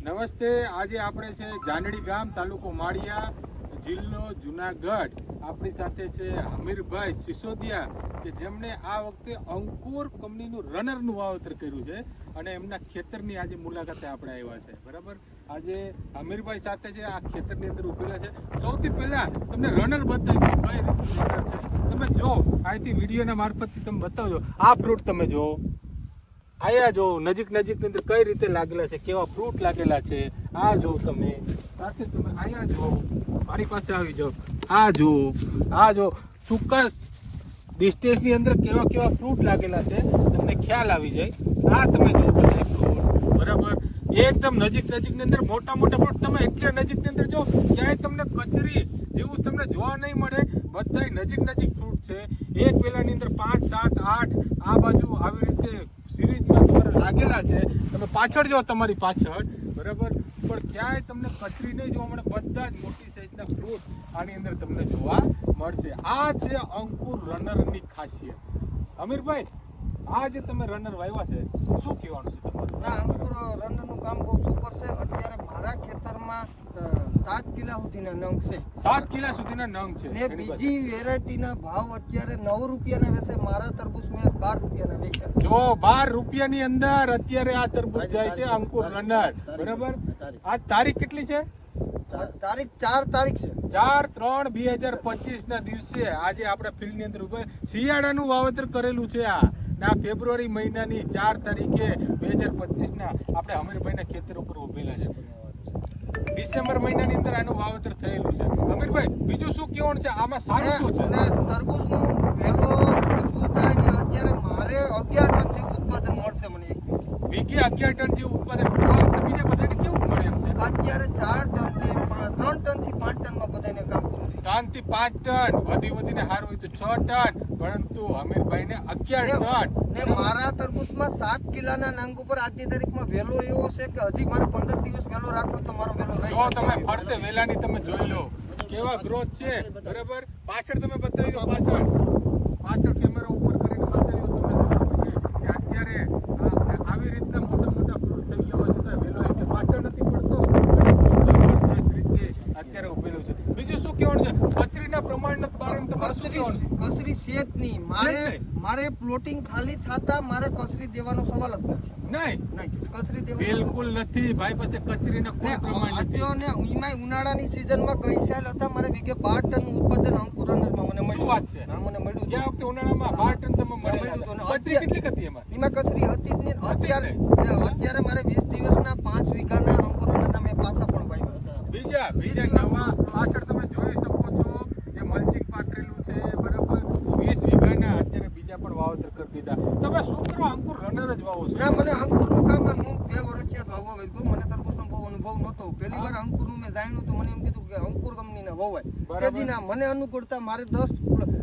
નમસ્તે. આજે આપણે છે જાનડી ગામ, તાલુકો માળિયા, જિલ્લો જુનાગઢ. આપણી સાથે છે હમીરભાઈ સિસોદિયા કે જેમણે આ વખતે અંકુર કંપનીનું રનરનું વાવેતર કર્યું છે અને એમના ખેતરની આજે મુલાકાતે આપણે આવ્યા છે. બરાબર, આજે હમીરભાઈ સાથે છે આ ખેતરની અંદર ઉભેલા છે. સૌથી પહેલા તમને રનર બતાવી દઉં કઈ રીતનું રનર છે. તમે જો અહીંથી વિડીયોના મારફતથી તમે બતાવજો. આ ફ્રૂટ તમે જો, આયા જો નજીકની અંદર કઈ રીતે લાગેલા છે, કેવા ફ્રૂટ લાગેલા છે. આ જો તમે સાથે તમે આયા જો, મારી પાસે આવી જાઓ. આ જો ચોક્કસ ડિસ્ટન્સની અંદર કેવા ફ્રૂટ લાગેલા છે તમને ખ્યાલ આવી જાય. આ તમે જો ફ્રૂટ, બરાબર, એકદમ નજીકની અંદર મોટા ફ્રૂટ. તમે એટલે નજીકની અંદર જો ક્યાંય તમને કચરી જેવું તમને જોવા નહીં મળે. બધા નજીક ફ્રૂટ છે. એક વેલાની અંદર 5, 7, 8 આ બાજુ આવી રીતે સિરીઝમાં તમારે લાગેલા છે. તમે પાછળ જો, તમારી પાછળ, બરાબર, પણ ક્યાંય તમને કચરી નહીં જોવા મળે. બધા જ મોટી સાઈઝના ફ્રૂટ આની અંદર તમને જોવા મળશે. આ છે અંકુર રનરની ખાસિયત. અમીરભાઈ, આ જે તમે રનર વાવ્યા છે, શું કહેવાનું છે તમારું? ના, અંકુર રનરનું કામ બહુ સુપર છે. અત્યારે મારા ખેતરમાં 7 કિલા સુધીના નંગ છે. 7 કિલા સુધીના નંગ છે. ને બીજી વેરાયટીના ભાવ અત્યારે 9 રૂપિયાના વેચે. મારા તરબૂચ મેં 12 રૂપિયાના વેચ્યા છે. જો 12 રૂપિયાની અંદર અત્યારે આ તરબૂચ જાય છે અંકુર રનર. બરાબર, આ તારીખ કેટલી છે? તારીખ 4 તારીખ છે. 4/3/2025 ના દિવસે આજે આપણે ફિલ્ડની અંદર ઉભા શિયાળાનું વાવેતર કરેલું છે. આ ફેબ્રુઆરી મહિનાની 4 તારીખે 2025 ના આપણે હમીરભાઈના ખેતર ઉપર ઉભેલા છે. ડિસેમ્બર મહિનાની અંદર આનું વાવેતર થયેલું છે. હમીરભાઈ, બીજું શું કહેવાનું છે આમાં? સારું શું છે? અને તરબૂચનું વેલો મજબૂત થાય ને અત્યારે મારે 11 ટન જેવું ઉત્પાદન મળશે મને એક વીઘે 11 ટન જેવું ઉત્પાદન. આ વખતે બીજા બધાને કેવું મળે એમ છે? અત્યારે 4 ટનથી 3 ટનથી 5 ટનમાં બધાને કામ પૂરું થઈ 3 થી 5 ટન, વધીને સારું હોય તો 6 ટન, પરંતુ હમીરભાઈને 11 ટન. ને મારા તરબૂચમાં 7 કિલાના નંગ ઉપર આજની તારીખમાં વેલો એવો છે કે હજી મારે 15 દિવસ વેલો રાખવો તો મારો વેલો રહી જો તમે ફરતે વેલાની તમે જોઈ લો કેવા ગ્રોથ છે. બરાબર, પાછળ તમે બતાવી દો, પાછળ કેમેરા ઉપર કરીને બતાવી દો તમને કે અત્યારે આવી રીતના મોટા ફ્રૂટ થઈ ગયા હોય છતાં વેલો કે પાછળ નથી પડતો અને બહુ જબરદસ્ત રીતે અત્યારે ઉભેલું છે. બીજું શું કહેવાનું છે? કચરીના પ્રમાણના બારેમાં તમારે શું કહેવાનું છે? કસરી છે જ નહીં. મારે પ્લોટિંગ ખાલી થતા મારે કસરી દેવાનો સવાલ જ નથી. નહીં, કસરી દેવાનો બિલકુલ નથી. ભાઈ પાસે કચરીના કોઈ પ્રમાણ નથી. ને ઉનાળાની સીઝનમાં ગઈ સાલ હતા મારે વીઘે 12 ટનનું ઉત્પાદન અંકુર રનરમાં મને મળ્યું. શું વાત છે? હા, મને મળ્યું. ગયા વખતે ઉનાળામાં 12 ટન તમે મળેલા હતા. કચરી કેટલી હતી એમાં? કચરી હતી જ નહીં. અત્યારે મારે 20 દિવસના 5 વીઘાના અંકુર રનરના મેં પાસા પણ વાવ્યા હતા. બીજા નવા પાછળ તમે જોઈ શકો છો જે મલ્ચિંગ પાથરેલું છે. બરાબર, 20 વીઘાના અત્યારે બીજા પણ વાવેતર કરી દીધા. તમે શું કરો? અંકુર રનર જ વાવો છો? ના, મને અંકુરનું કામ હું 2 વર્ષથી વાવવા વેચું. મને તરબૂચનો બહુ અનુભવ નહોતો. પહેલી વાર અંકુરનું મેં જાણ્યું તો મને એમ કીધું કે અંકુર કંપનીના વવાય. તેથી ના મને અનુકૂળતા મારે 10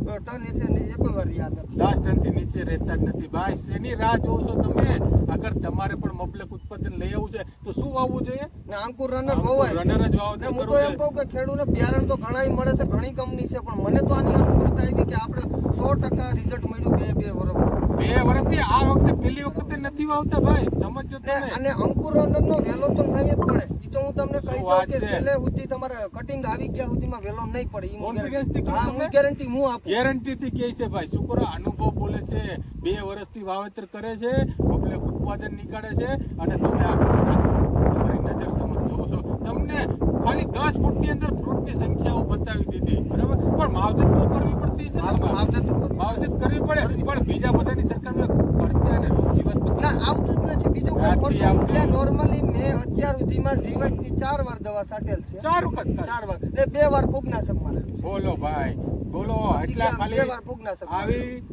ટન છે ને એકોય વાર યાદ નથી. 10 ટનથી નીચે રહેતા જ નથી. ભાઈ, શેની રાહ જોવો છો તમે? અગર તમારે પણ મબલક ઉત્પાદન લઈ આવવું છે તો શું વાવવું જોઈએ? ને અંકુર રનર વવાય. રનર જ વાવો. ને હું તો એમ કહું કે ખેડૂતને બિયારણ તો ઘણાય મળે છે, ઘણી કંપની છે, પણ મને તો આની અનુકૂળતા આવી કે આપણે 100% રિઝલ્ટ મળ્યું 2 વર્ષ. 2 વર્ષથી આ વખતે પહેલી વખતે નથી વાવતા ભાઈ, સમજો તમે. અને અંકુર રનરનો વેલો તો નહીં જ પડે. ઈ તો હું તમને કહી દઉં કે છેલ્લે સુધી તમારે કટિંગ આવી ગયા સુધીમાં વેલો નહીં પડે. ઈ ગેરંટી હું આપું. ગેરંટીથી કહે છે ભાઈ. શું કરો? અનુભવ બોલે છે. 2 વર્ષથી વાવેતર કરે છે, મબલક ઉત્પાદન નીકાળે છે અને તમે આ તમારી નજર સમજ જોવો છો. તમને ખાલી 10 ફૂટની અંદર ફ્રૂટની સંખ્યાઓ બતાવી દીધી. બરાબર, પણ માવજત બહુ કરવી પડતી છે. માવજત કરવી પડે, પણ બીજા બધાની સરકારમાં ખર્ચા અને રોજ જીવન ના આવતું જ નથી. બીજું કઈ ખોટું એટલે નોર્મલી મેં અત્યાર સુધીમાં જીવાતની 4 વાર દવા છાંટેલ છે. 4 વખત 4 વાર ને 2 વાર ફૂગનાશક મારેલું છે. બોલો ભાઈ, બોલો. એટલા 2 ખાલી વાર ફૂગનાશક આવી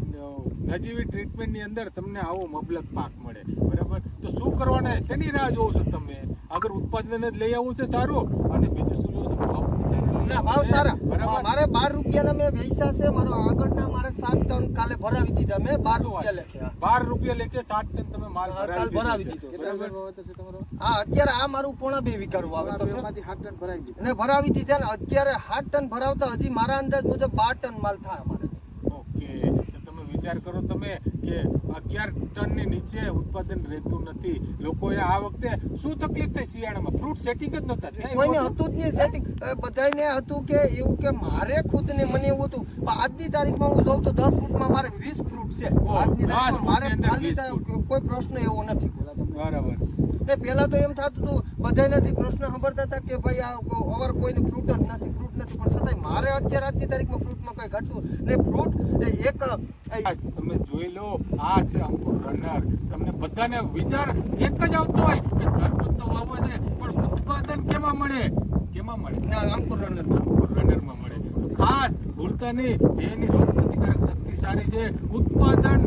નજીવી ટ્રીટમેન્ટની અંદર તમને આવો મબલક પાક મળે. બરાબર, તો શું કરવાના? શેની રાહ જોવો છો તમે? અગર ઉત્પાદન જ લઈ આવવું છે સારું, અને બીજું શું જોવો છો? ના, ભાવ સારા. મારે 12 રૂપિયાના મેં વેચા છે. મારો આગળના મારે 7 ટન કાલે ભરાવી દીધા મેં. 12 રૂપિયા લખ્યા. 12 રૂપિયા લેખે 7 ટન તમે માલ ભરાવી દીધો. બરાબર. હા, અત્યારે આ મારું 2.5 વીઘાનું વાવેતર છે. 7 ટન ભરાવી દીધા. ને ભરાવી દીધા ને અત્યારે 8 ટન ભરાવતા હજી મારા અંદાજ મુજબ 12 ટન માલ થાય અમારે. ઓકે, તો તમે વિચાર કરો તમે કે 11 ટનની નીચે ઉત્પાદન રહેતું નથી. લોકોએ આ વખતે શું તકલીફ થઈ શિયાળામાં? ફ્રૂટ સેટિંગ જ નતા થયા. કોઈને હતું જ નહીં સેટિંગ. બધાને હતું કે એવું કે મારે ખુદને મને એવું હતું પણ આજની તારીખમાં હું જોઉં તો 10 ફૂટમાં મારે 20 ફ્રૂટ છે. આજની તારીખમાં મારે ખાલી કોઈ પ્રશ્ન એવો નથી. બરાબર. ને પહેલા તો એમ થતું હતું બધાનાથી પ્રશ્ન સાંભળતા હતા કે ભાઈ આ ઓવર કોઈને ફ્રૂટ જ નથી પણ છતાંય મારે અત્યારે આજની તારીખમાં ફ્રૂટમાં કઈ ઘટતું ને ફ્રૂટ એક તમે જોઈ લો, આ છે અંકુર રનર. તમને બધાને વિચાર એક જ આવતો હોય કે તરબૂચ તો વાવો છે પણ ઉત્પાદન કેમાં મળે? અંકુર રનર અંકુર રનરમાં મળે. તો ખાસ ભૂલતા નહીં, જેની રોગ પ્રતિકારક શક્તિ સારી છે, ઉત્પાદન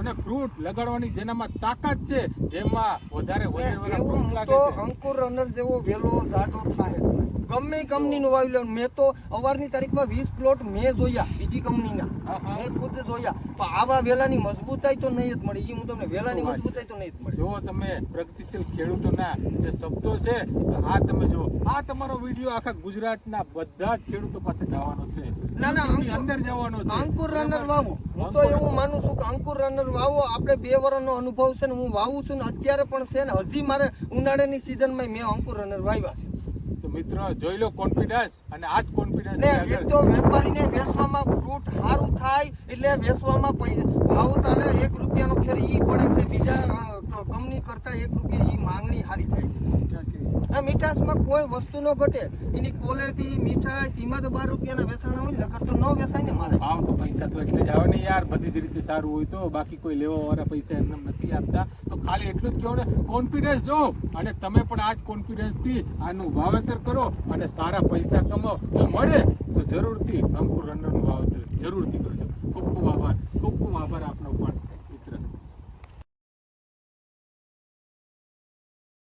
અને ફ્રૂટ લગાડવાની જેનામાં તાકાત છે, જેમાં વધારે એવું ફ્રૂટ હું લાગે તો છે. અંકુર રનર જેવો વેલો જાડો થાય જ નહીં. ગમે કંપનીનું વાવી લેવાનું. મેં તો અવારની તારીખમાં 20 પ્લોટ મેં જોયા બીજી કંપનીના. મેં ખુદ જોયા પણ આવા વેલાની મજબૂતાઈ તો નહીં જ મળી. હું તમને વેલાની મજબૂતાઈ તો નહીં જ મળી. જો તમે પ્રગતિશીલ ખેડૂતોના જે શબ્દો છે તો આ તમે જો, આ તમારો વિડીયો આખા ગુજરાતના બધા જ ખેડૂતો પાસે જવાનો છે. ના અંદર જવાનો છે. અંકુર રનર વાવો. હું તો એવું માનું છું કે અંકુર રનર વાવો. આપણે 2 વર્ષનો અનુભવ છે ને હું વાવું છું ને અત્યારે પણ છે ને હજી મારે ઉનાળાની સિઝનમાં મેં અંકુર રનર વાવ્યા છે. તો મિત્રો જોઈ લો કોન્ફિડન્સ, અને આ જ કોન્ફિડન્સ ને એક તો વેપારીને વેચવામાં ફ્રૂટ સારું થાય એટલે વેચવામાં ભાવ તાલે 1 રૂપિયાનો ફેર ઈ પડે છે. બીજા કંપની કરતા 1 રૂપિયા ઈ માંગણી સારી થાય છે. આ મીઠાશમાં કોઈ વસ્તુ ન ઘટે. એની ક્વોલિટી મીઠાશ એમાં તો 12 રૂપિયાના વેચાણા હોય નકર તો ન વેચાય ને મારે. ભાવ તો પૈસા તો એટલે જ આવે ને યાર, બધી જ રીતે સારું હોય તો. બાકી કોઈ લેવા વાળા પૈસા એમને નથી આપતા. તો ખાલી એટલું જ કહેવું ને, કોન્ફિડન્સ જો, અને તમે પણ આ જ કોન્ફિડન્સથી આનું વાવેતર કરો અને સારા પૈસા કમાઓ. જો મળે તો જરૂરથી અંકુર રનરનું વાવેતર જરૂરથી કરજો. ખૂબ ખૂબ આભાર આપનો પણ.